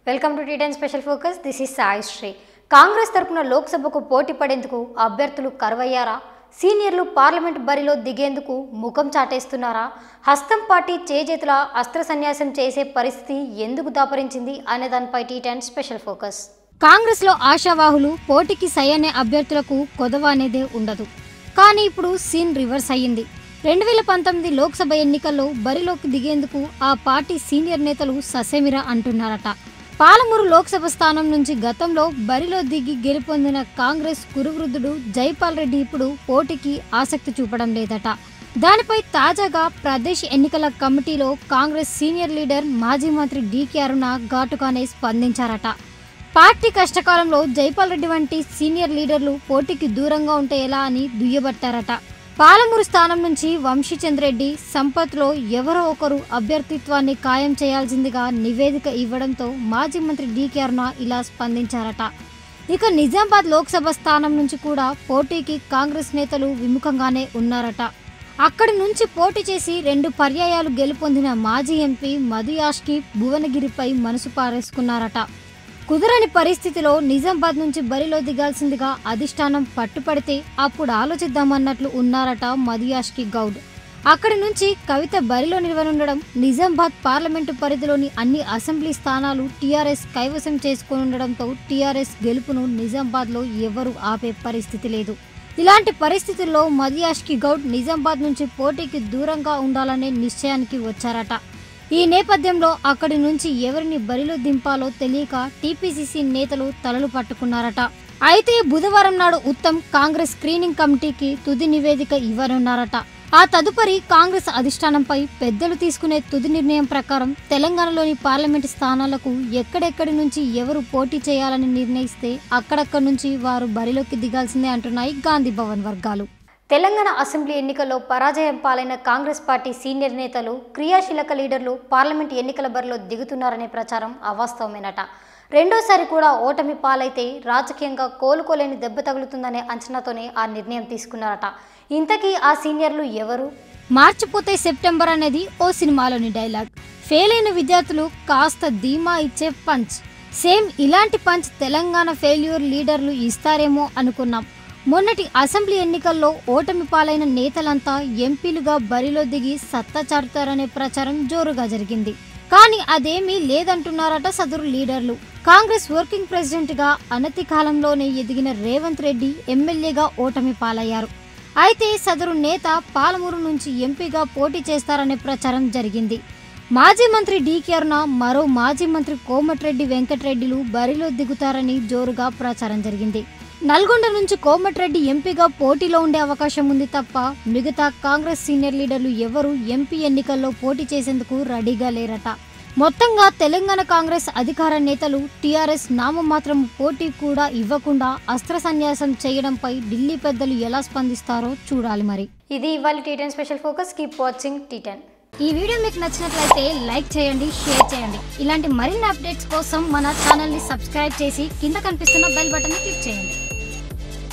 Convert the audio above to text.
Welcome to T ten special focus. This is Sai Sri. Congress తరపున లోక్సభకు పోటీ పడేందుకు అభ్యర్థులు కరువయ్యారా? సీనియర్లు పార్లమెంట్ బరిలో దిగేందుకు ముఖం చాటేస్తున్నారా? హస్తం పార్టీ చేజేతుల అస్త్ర సన్యాసం చేసే పరిస్థితి ఎందుకు దాపరించింది అనే దానిపై టీ10 స్పెషల్ ఫోకస్. కాంగ్రెస్లో ఆశావాహులు పోటీకి సై అనే అభ్యర్థులకు కొదవ అనేదే ఉండదు. కానీ ఇప్పుడు సీన్ రివర్స్ అయ్యింది. 2019 లోక్సభ ఎన్నికల్లో బరిలోకి దిగేందుకు ఆ పార్టీ సీనియర్ నేతలు ససేమిరా అంటున్నారట. పాలమూరు లోక్సభ స్థానం నుంచి గతంలో బరిలో దిగి గెలుపొందిన కాంగ్రెస్ కురువృద్ధుడు జైపాల్ రెడ్డి ఇప్పుడు పోటీకి ఆసక్తి చూపడం లేదట. దానిపై తాజాగా ప్రదేశ్ ఎన్నికల కమిటీలో కాంగ్రెస్ సీనియర్ లీడర్ మాజీ మంత్రి డీకే అరుణ ఘాటుగానే స్పందించారట. పార్టీ కష్టకాలంలో జైపాల్ రెడ్డి వంటి సీనియర్ లీడర్లు పోటీకి దూరంగా ఉంటే ఎలా అని దుయ్యబట్టారట. పాలమూరు స్థానం నుంచి వంశీచంద్రెడ్డి, సంపత్లో ఎవరో ఒకరు అభ్యర్థిత్వాన్ని ఖాయం చేయాల్సిందిగా నివేదిక ఇవ్వడంతో మాజీ మంత్రి డీకే అరుణ ఇలా స్పందించారట. ఇక నిజామాబాద్ లోక్సభ స్థానం నుంచి కూడా పోటీకి కాంగ్రెస్ నేతలు విముఖంగానే ఉన్నారట. అక్కడి నుంచి పోటీ చేసి 2 పర్యాయాలు గెలుపొందిన మాజీ ఎంపీ మధు యాష్కి భువనగిరిపై మనసు పారేసుకున్నారట. కుదరని పరిస్థితిలో నిజామాబాద్ నుంచి బరిలో దిగాల్సిందిగా అధిష్టానం పట్టుపడితే అప్పుడు ఆలోచిద్దామన్నట్లు ఉన్నారట మధు యాష్కి గౌడ్. అక్కడి నుంచి కవిత బరిలో నిలవనుండడం, నిజామాబాద్ పార్లమెంటు పరిధిలోని అన్ని అసెంబ్లీ స్థానాలు టీఆర్ఎస్ కైవసం చేసుకునుండడంతో టీఆర్ఎస్ గెలుపును నిజామాబాద్లో ఎవరూ ఆపే పరిస్థితి లేదు. ఇలాంటి పరిస్థితుల్లో మధు యాష్కి గౌడ్ నిజామాబాద్ నుంచి పోటీకి దూరంగా ఉండాలనే నిశ్చయానికి వచ్చారట. ఈ నేపథ్యంలో అక్కడి నుంచి ఎవరిని బరిలో దింపాలో తెలియక టీపీసీసీ నేతలు తలలు పట్టుకున్నారట. అయితే బుధవారం నాడు ఉత్తమ్ కాంగ్రెస్ స్క్రీనింగ్ కమిటీకి తుది నివేదిక ఇవ్వనున్నారట. ఆ తదుపరి కాంగ్రెస్ అధిష్టానంపై పెద్దలు తీసుకునే తుది నిర్ణయం ప్రకారం తెలంగాణలోని పార్లమెంటు స్థానాలకు ఎక్కడెక్కడి నుంచి ఎవరు పోటీ చేయాలని నిర్ణయిస్తే అక్కడక్కడి నుంచి వారు బరిలోకి దిగాల్సిందే అంటున్నాయి గాంధీ భవన్ వర్గాలు. తెలంగాణ అసెంబ్లీ ఎన్నికల్లో పరాజయం పాలైన కాంగ్రెస్ పార్టీ సీనియర్ నేతలు, క్రియాశీలక లీడర్లు పార్లమెంట్ ఎన్నికల బరిలో దిగుతున్నారనే ప్రచారం అవాస్తవమేనట. రెండోసారి కూడా ఓటమి పాలైతే రాజకీయంగా కోలుకోలేని దెబ్బ తగులుతుందనే అంచనాతోనే ఆ నిర్ణయం తీసుకున్నారట. ఇంతకీ ఆ సీనియర్లు ఎవరు? మార్చిపోతే సెప్టెంబర్ అనేది ఓ సినిమాలోని డైలాగ్. ఫెయిల్ అయిన విద్యార్థులు కాస్త ధీమా ఇచ్చే పంచ్. సేమ్ ఇలాంటి పంచ్ తెలంగాణ ఫెయిల్యూర్ లీడర్లు ఇస్తారేమో అనుకున్నాం. మొన్నటి అసెంబ్లీ ఎన్నికల్లో ఓటమి పాలైన నేతలంతా ఎంపీలుగా బరిలో దిగి సత్తా చాటుతారనే ప్రచారం జోరుగా జరిగింది. కానీ అదేమీ లేదంటున్నారట సదరు లీడర్లు. కాంగ్రెస్ వర్కింగ్ ప్రెసిడెంట్గా అనతి కాలంలోనే ఎదిగిన రేవంత్ రెడ్డి ఎమ్మెల్యేగా ఓటమి పాలయ్యారు. అయితే సదరు నేత పాలమూరు నుంచి ఎంపీగా పోటీ చేస్తారనే ప్రచారం జరిగింది. మాజీ మంత్రి డీకే అరుణ, మరో మాజీ మంత్రి కోమటిరెడ్డి వెంకటరెడ్డిలు బరిలో దిగుతారని జోరుగా ప్రచారం జరిగింది. నల్గొండ నుంచి కోమటిరెడ్డి ఎంపీగా పోటీలో ఉండే అవకాశం ఉంది తప్ప మిగతా కాంగ్రెస్ సీనియర్ లీడర్లు ఎవరూ ఎంపీ ఎన్నికల్లో పోటీ చేసేందుకు రెడీగా లేరట. మొత్తంగా తెలంగాణ కాంగ్రెస్ అధికార నేతలు టీఆర్ఎస్ నామమాత్రం పోటీ కూడా ఇవ్వకుండా అస్త్ర సన్యాసం చేయడంపై ఢిల్లీ పెద్దలు ఎలా స్పందిస్తారో చూడాలి. మరి ఇది ఇవాళ T ten special focus. Keep watching T ten. ఈ వీడియో మీకు నచ్చినట్లయితే లైక్ చేయండి, షేర్ చేయండి. ఇలాంటి మరిన్ని అప్డేట్స్ కోసం మన ఛానల్ని సబ్స్క్రైబ్ చేసి కింద కనిపిస్తున్న బెల్ బటన్ని క్లిక్ చేయండి.